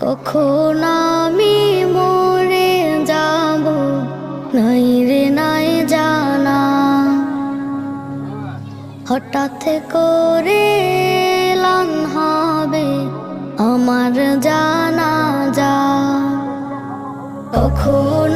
কখন আমি মরে যাব নাই রে নাই জানা, হঠাৎ করে এলান হবে আমার জানাজা। কখন